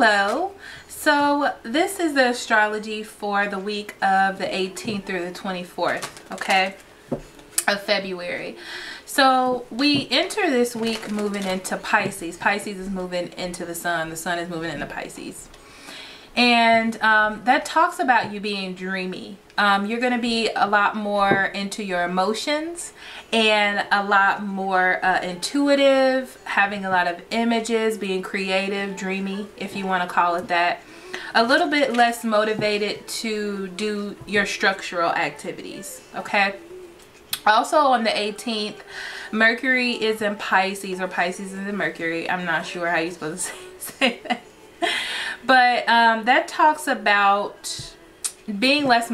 Hello. So this is the astrology for the week of the 18th through the 24th, okay, of February. So we enter this week moving into Pisces. Pisces is moving into the sun. The sun is moving into Pisces. And that talks about you being dreamy. You're going to be a lot more into your emotions and a lot more intuitive, having a lot of images, being creative, dreamy, if you want to call it that. A little bit less motivated to do your structural activities, okay? Also on the 18th, Mercury is in Pisces, or Pisces is in Mercury. I'm not sure how you're supposed to say that. But that talks about being less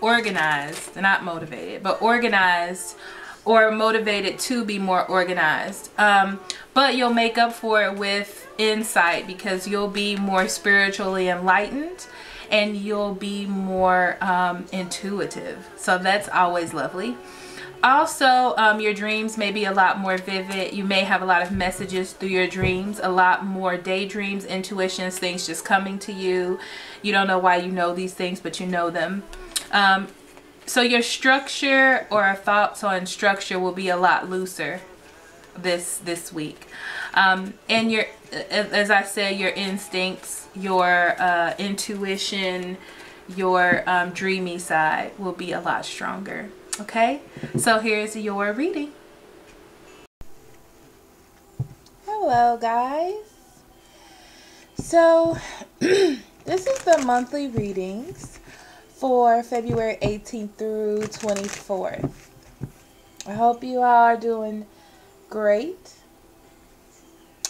organized, not motivated, but organized, or motivated to be more organized. But you'll make up for it with insight, because you'll be more spiritually enlightened and you'll be more intuitive. So that's always lovely. Also, your dreams may be a lot more vivid. You may have a lot of messages through your dreams, a lot more daydreams, intuitions, things just coming to you. You don't know why you know these things, but you know them. So your structure, or thoughts on structure, will be a lot looser this week. And your, as I said, your instincts, your intuition, your dreamy side will be a lot stronger. Okay, so here's your reading. Hello guys. So this is the monthly readings for February 18th through 24th. I hope you all are doing great.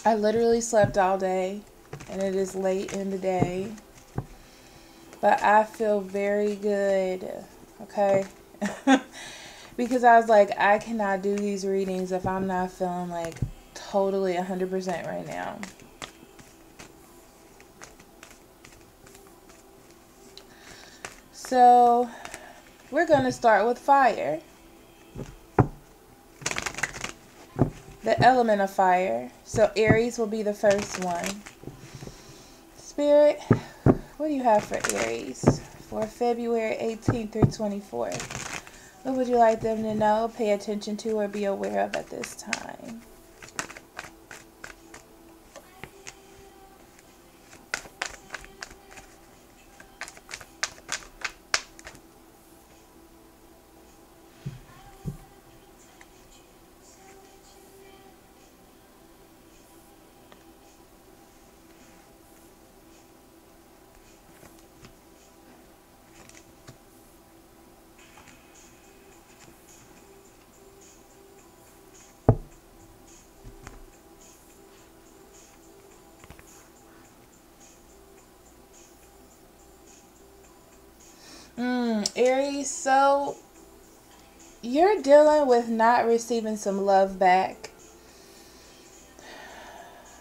I literally slept all day and it is late in the day, but I feel very good, okay? Because I was like, I cannot do these readings if I'm not feeling like totally 100% right now. So we're going to start with fire. The element of fire. So Aries will be the first one. Spirit, what do you have for Aries for February 18th through 24th? What would you like them to know, pay attention to, or be aware of at this time? Aries, so you're dealing with not receiving some love back.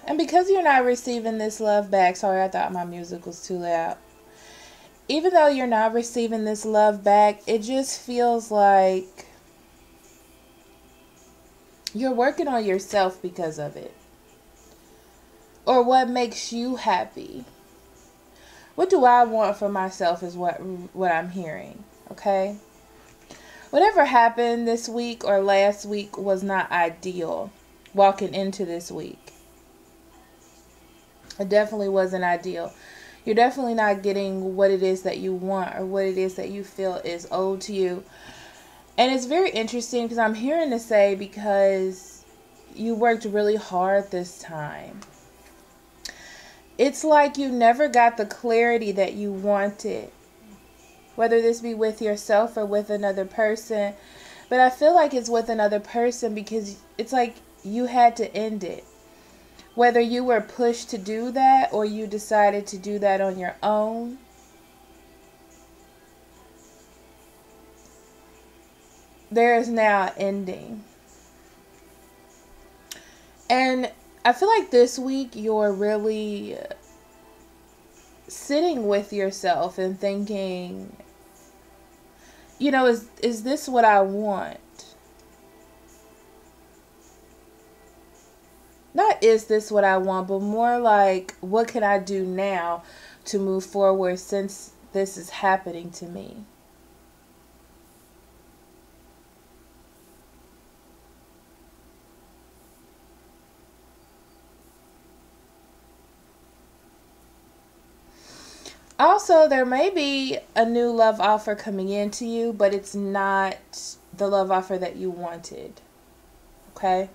And because you're not receiving this love back, sorry, I thought my music was too loud. Even though you're not receiving this love back, it just feels like you're working on yourself because of it. Or what makes you happy. What do I want for myself is what I'm hearing, okay? Whatever happened this week or last week was not ideal walking into this week. It definitely wasn't ideal. You're definitely not getting what it is that you want or what it is that you feel is owed to you. And it's very interesting because I'm hearing to say because you worked really hard this time. It's like you never got the clarity that you wanted, whether this be with yourself or with another person. But I feel like it's with another person because it's like you had to end it. Whether you were pushed to do that or you decided to do that on your own. There is now an ending. And I feel like this week you're really sitting with yourself and thinking, you know, is this what I want? Not is this what I want, but more like, what can I do now to move forward since this is happening to me? Also, there may be a new love offer coming into you, but it's not the love offer that you wanted. Okay?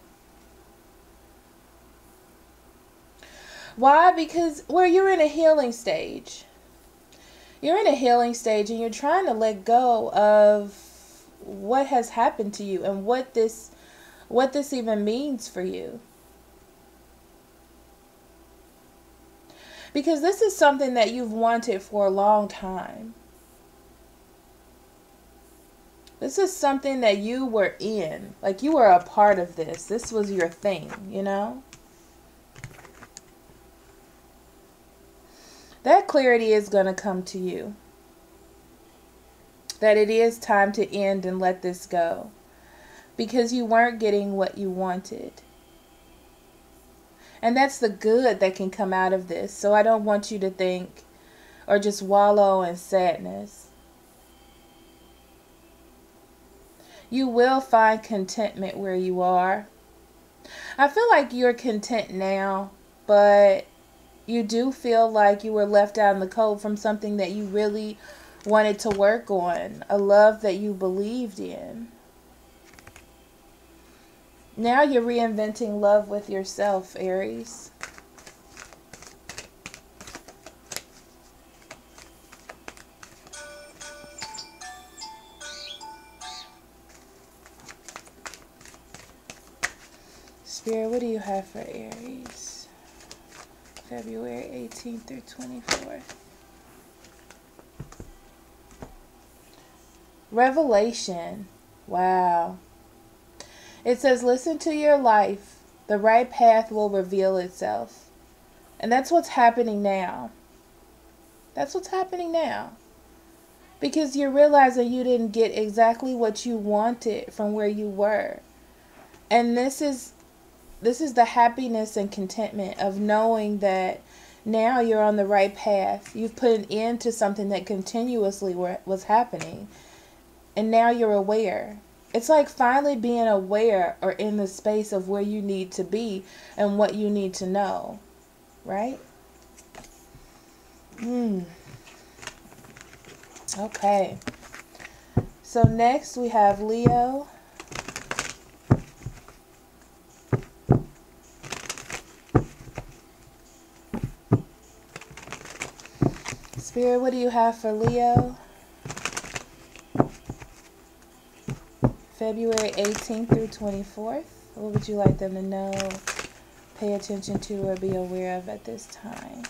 Why? Because you're in a healing stage. You're in a healing stage and you're trying to let go of what has happened to you and what this even means for you. Because this is something that you've wanted for a long time. This is something that you were in. Like, you were a part of this. This was your thing, you know? That clarity is going to come to you. That it is time to end and let this go. Because you weren't getting what you wanted. And that's the good that can come out of this. So I don't want you to think or just wallow in sadness. You will find contentment where you are. I feel like you're content now, but you do feel like you were left out in the cold from something that you really wanted to work on, a love that you believed in. Now you're reinventing love with yourself, Aries. Spirit, what do you have for Aries? February 18th through 24th. Revelation. Wow. It says, listen to your life. The right path will reveal itself. And that's what's happening now. That's what's happening now. Because you're realizing you didn't get exactly what you wanted from where you were. And this is the happiness and contentment of knowing that now you're on the right path. You've put an end to something that continuously was happening. And now you're aware. It's like finally being aware or in the space of where you need to be and what you need to know. Right? Okay. So next we have Leo. Spirit, what do you have for Leo? February 18th through 24th. What would you like them to know, pay attention to, or be aware of at this time?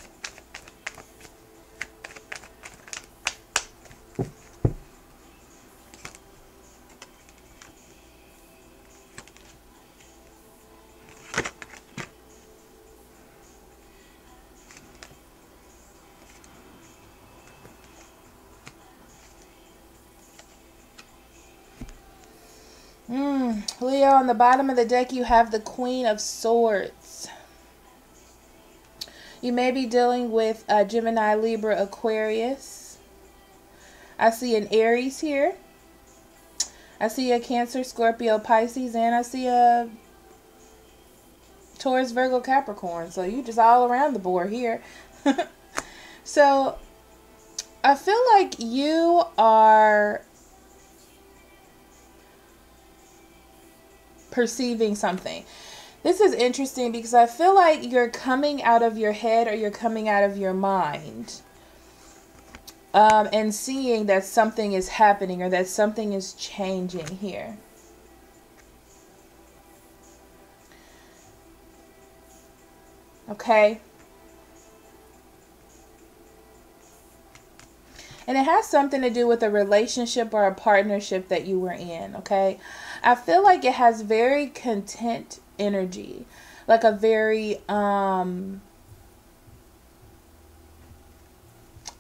Leo, on the bottom of the deck, you have the Queen of Swords. You may be dealing with Gemini, Libra, Aquarius. I see an Aries here. I see a Cancer, Scorpio, Pisces, and I see a Taurus, Virgo, Capricorn. So you just all around the board here. So I feel like you are perceiving something. This is interesting because I feel like you're coming out of your head or you're coming out of your mind and seeing that something is happening or that something is changing here. Okay? And it has something to do with a relationship or a partnership that you were in, okay? I feel like it has very content energy. Like a very, I'm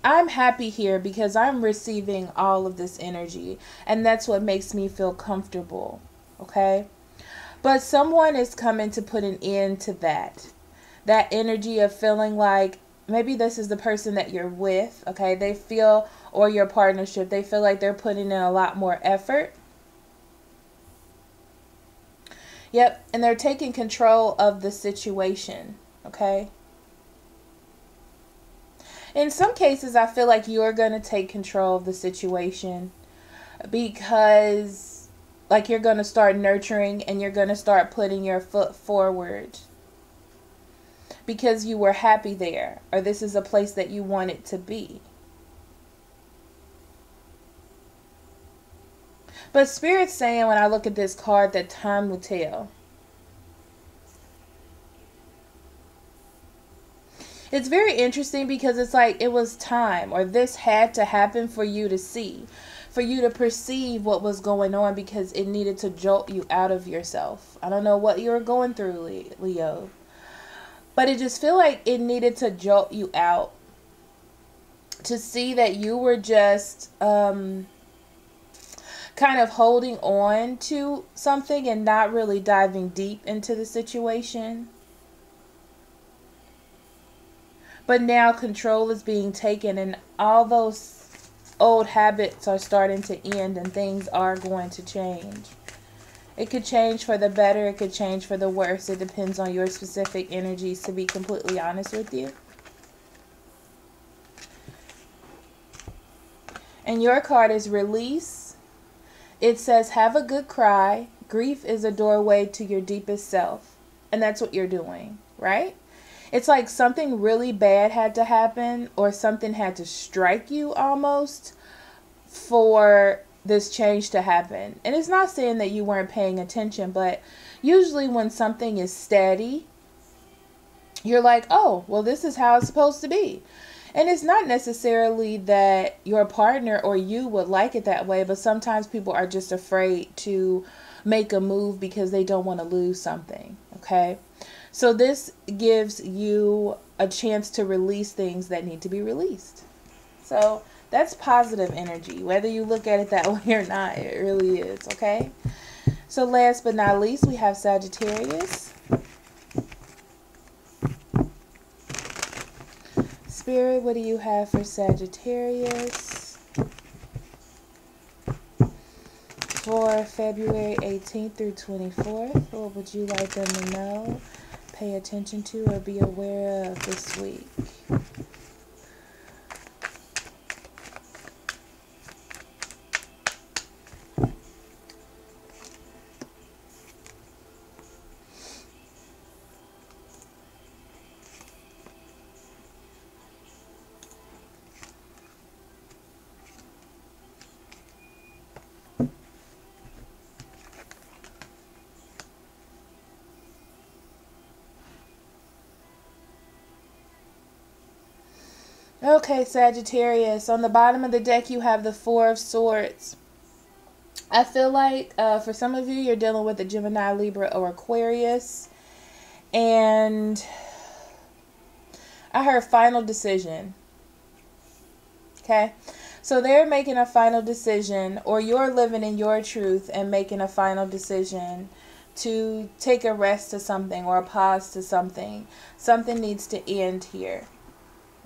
happy here because I'm receiving all of this energy. And that's what makes me feel comfortable, okay? But someone is coming to put an end to that. That energy of feeling like maybe this is the person that you're with, okay? They feel, or your partnership, they feel like they're putting in a lot more effort. Yep, and they're taking control of the situation, okay? In some cases, I feel like you're going to take control of the situation because, like, you're going to start nurturing and you're going to start putting your foot forward because you were happy there, or this is a place that you wanted to be. But Spirit's saying, when I look at this card, that time will tell. It's very interesting because it's like it was time, or this had to happen for you to see, for you to perceive what was going on, because it needed to jolt you out of yourself. I don't know what you were going through, Leo, but it just feel like it needed to jolt you out to see that you were just kind of holding on to something and not really diving deep into the situation. But now control is being taken and all those old habits are starting to end and things are going to change. It could change for the better. It could change for the worse. It depends on your specific energies, to be completely honest with you. And your card is release. It says, have a good cry. Grief is a doorway to your deepest self. And that's what you're doing, right? It's like something really bad had to happen, or something had to strike you almost for this change to happen. And it's not saying that you weren't paying attention, but usually when something is steady, you're like, oh, well, this is how it's supposed to be. And it's not necessarily that your partner or you would like it that way, but sometimes people are just afraid to make a move because they don't want to lose something, okay? So this gives you a chance to release things that need to be released. So that's positive energy, whether you look at it that way or not. It really is, okay? So last but not least, we have Sagittarius. Spirit, what do you have for Sagittarius for February 18th through 24th? What would you like them to know, pay attention to, or be aware of this week? Okay, Sagittarius. On the bottom of the deck, you have the Four of Swords. I feel like for some of you, you're dealing with a Gemini, Libra, or Aquarius. And I heard final decision. Okay? So they're making a final decision, or you're living in your truth and making a final decision to take a rest to something or a pause to something. Something needs to end here.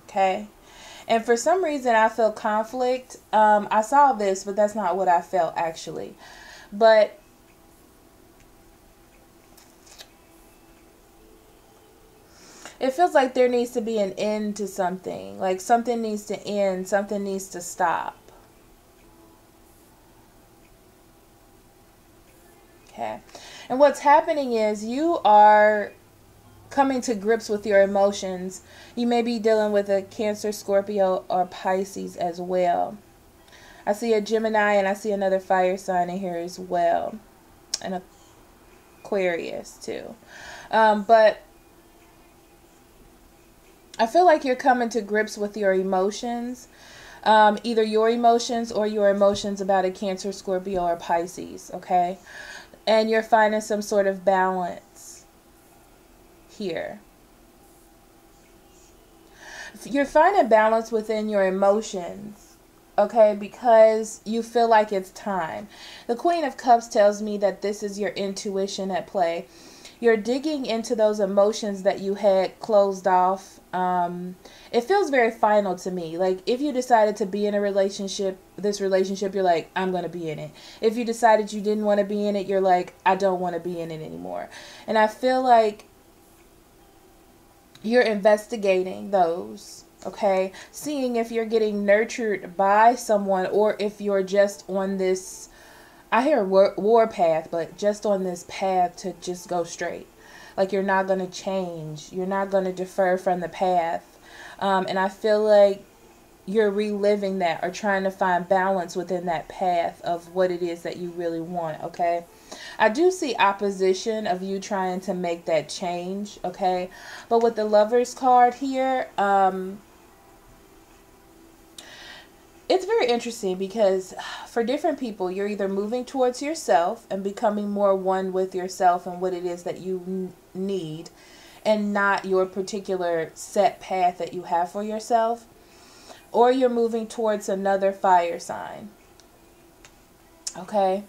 Okay? And for some reason, I feel conflict. I saw this, but that's not what I felt, actually. But it feels like there needs to be an end to something. Like something needs to end. Something needs to stop. Okay. And what's happening is you are coming to grips with your emotions. You may be dealing with a Cancer, Scorpio, or Pisces as well. I see a Gemini and I see another fire sign in here as well. And Aquarius too. But I feel like you're coming to grips with your emotions. Either your emotions or your emotions about a Cancer, Scorpio, or Pisces. Okay? And you're finding some sort of balance here. You're finding balance within your emotions okay, because you feel like it's time. The Queen of Cups tells me that this is your intuition at play. You're digging into those emotions that you had closed off. It feels very final to me. Like, if you decided to be in a relationship, this relationship, you're like, I'm going to be in it. If you decided you didn't want to be in it, you're like, I don't want to be in it anymore. And I feel like you're investigating those, okay? Seeing if you're getting nurtured by someone, or if you're just on this, I hear war path, but just on this path to just go straight. Like, you're not going to change. You're not going to defer from the path. And I feel like you're reliving that, or trying to find balance within that path of what it is that you really want, okay? I do see opposition of you trying to make that change, okay? But with the Lovers card here, it's very interesting, because for different people, you're either moving towards yourself and becoming more one with yourself and what it is that you need, and not your particular set path that you have for yourself, or you're moving towards another fire sign, okay?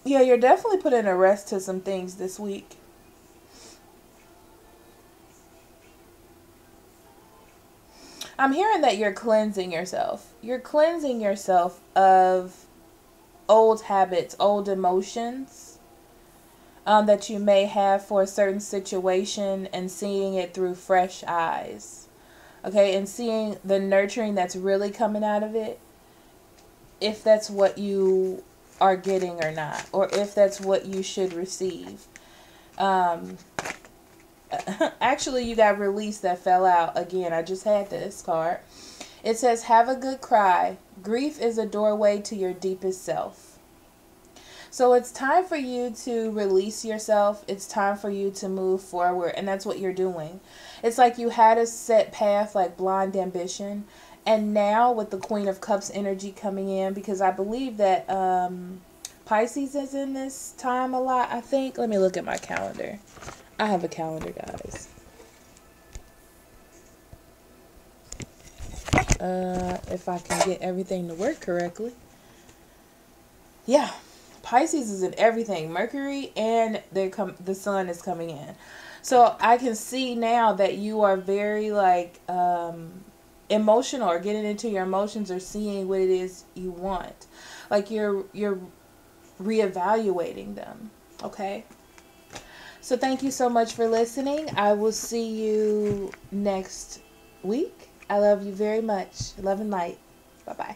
Yeah, you're definitely putting a rest to some things this week. I'm hearing that you're cleansing yourself. You're cleansing yourself of old habits, old emotions that you may have for a certain situation, and seeing it through fresh eyes. Okay, and seeing the nurturing that's really coming out of it, if that's what you are getting or not, or if that's what you should receive. Actually, you got release that fell out again. I just had this card. It says, have a good cry. Grief is a doorway to your deepest self. So it's time for you to release yourself. It's time for you to move forward. And that's what you're doing. It's like you had a set path, like blind ambition. And now with the Queen of Cups energy coming in, because I believe that Pisces is in this time a lot, I think. Let me look at my calendar. I have a calendar, guys. If I can get everything to work correctly. Yeah, Pisces is in everything. Mercury and the sun is coming in. So I can see now that you are very like emotional, or getting into your emotions, or seeing what it is you want. Like you're reevaluating them. Okay. So thank you so much for listening. I will see you next week. I love you very much. Love and light. Bye-bye.